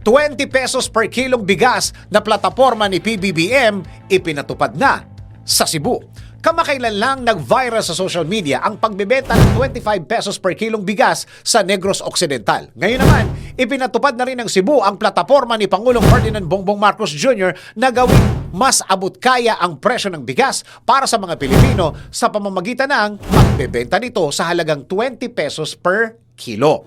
20 pesos per kilong bigas na plataporma ni PBBM ipinatupad na sa Cebu. Kamakailan lang nag-viral sa social media ang pagbebenta ng 25 pesos per kilong bigas sa Negros Occidental. Ngayon naman, ipinatupad na rin ng Cebu ang plataporma ni Pangulong Ferdinand Bongbong Marcos Jr. na gawing mas abot kaya ang presyo ng bigas para sa mga Pilipino sa pamamagitan ng pagbebenta nito sa halagang 20 pesos per kilo.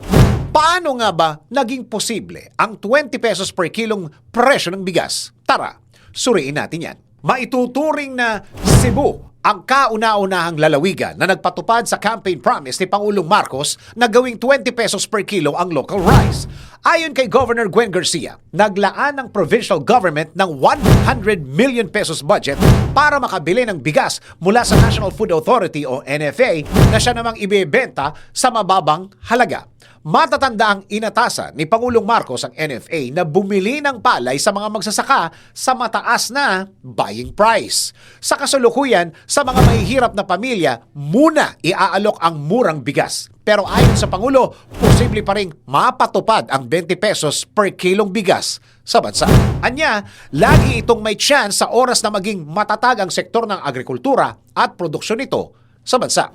Paano nga ba naging posible ang 20 pesos per kilong presyo ng bigas? Tara, suriin natin yan. Maituturing na Cebu ang kauna-unahang lalawigan na nagpatupad sa campaign promise ni Pangulong Marcos na gawing 20 pesos per kilo ang local rice. Ayon kay Governor Gwen Garcia, naglaan ng provincial government ng 100 million pesos budget para makabili ng bigas mula sa National Food Authority o NFA na siya namang ibebenta sa mababang halaga. Matatanda ang inatasan ni Pangulong Marcos ang NFA na bumili ng palay sa mga magsasaka sa mataas na buying price. Sa kasalukuyan, sa mga mahihirap na pamilya, muna iaalok ang murang bigas. Pero ayon sa Pangulo, posible pa rin mapatupad ang 20 pesos per kilong bigas sa bansa. Anya, lagi itong may chance sa oras na maging matatag ang sektor ng agrikultura at produksyon nito sa bansa.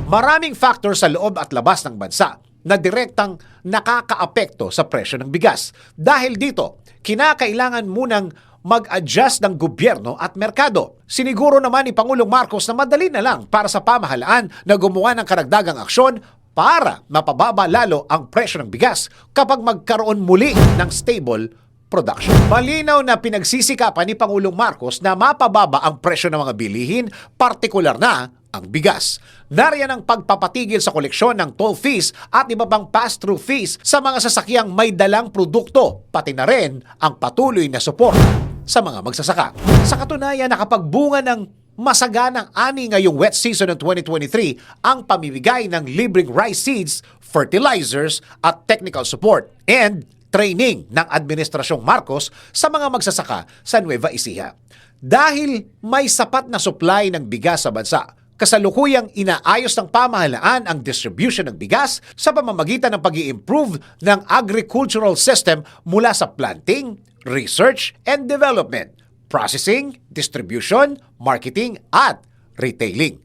Maraming factor sa loob at labas ng bansa na direktang nakakaapekto sa presyo ng bigas. Dahil dito, kinakailangan munang mag-adjust ng gobyerno at merkado. Siniguro naman ni Pangulong Marcos na madali na lang para sa pamahalaan na gumawa ng karagdagang aksyon para mapababa lalo ang presyo ng bigas kapag magkaroon muli ng stable production. Malinaw na pinagsisikapan ni Pangulong Marcos na mapababa ang presyo ng mga bilihin, partikular na ang bigas. Nariyan ang pagpapatigil sa koleksyon ng toll fees at iba pang pass-through fees sa mga sasakyang may dalang produkto, pati na rin ang patuloy na suporta sa mga magsasaka. Sa katunayan, nakapagbunga ng masaganang ani ngayong wet season ng 2023 ang pamimigay ng libreng rice seeds, fertilizers at technical support and training ng Administrasyong Marcos sa mga magsasaka sa Nueva Ecija. Dahil may sapat na supply ng bigas sa bansa, kasalukuyang inaayos ng pamahalaan ang distribution ng bigas sa pamamagitan ng pag-i-improve ng agricultural system mula sa planting, research and development, processing, distribution, marketing at retailing.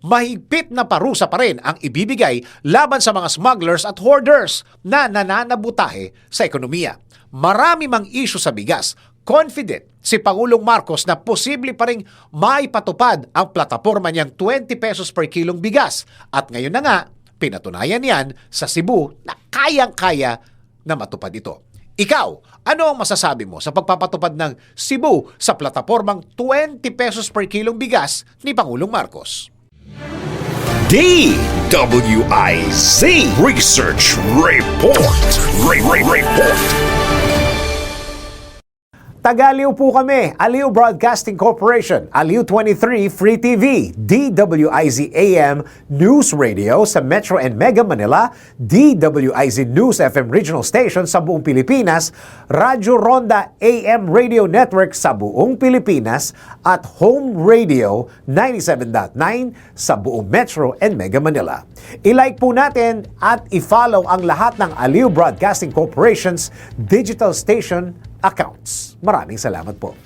Mahigpit na parusa pa rin ang ibibigay laban sa mga smugglers at hoarders na nananabutahe sa ekonomiya. Marami mang issue sa bigas. Confident si Pangulong Marcos na posible pa rin maipatupad ang plataporma niyang 20 pesos per kilong bigas. At ngayon na nga, pinatunayan yan sa Cebu na kayang-kaya na matupad ito. Ikaw, ano ang masasabi mo sa pagpapatupad ng Cebu sa platapormang 20 pesos per kilong bigas ni Pangulong Marcos? DWIZ Research Report. Report. Taga-Aliw po kami, Aliw Broadcasting Corporation, Aliw 23 Free TV, DWIZ AM News Radio sa Metro and Mega Manila, DWIZ News FM Regional Station sa buong Pilipinas, Radyo Ronda AM Radio Network sa buong Pilipinas at Home Radio 97.9 sa buong Metro and Mega Manila. I-like po natin at i-follow ang lahat ng Aliw Broadcasting Corporation's digital station accounts. Maraming salamat po.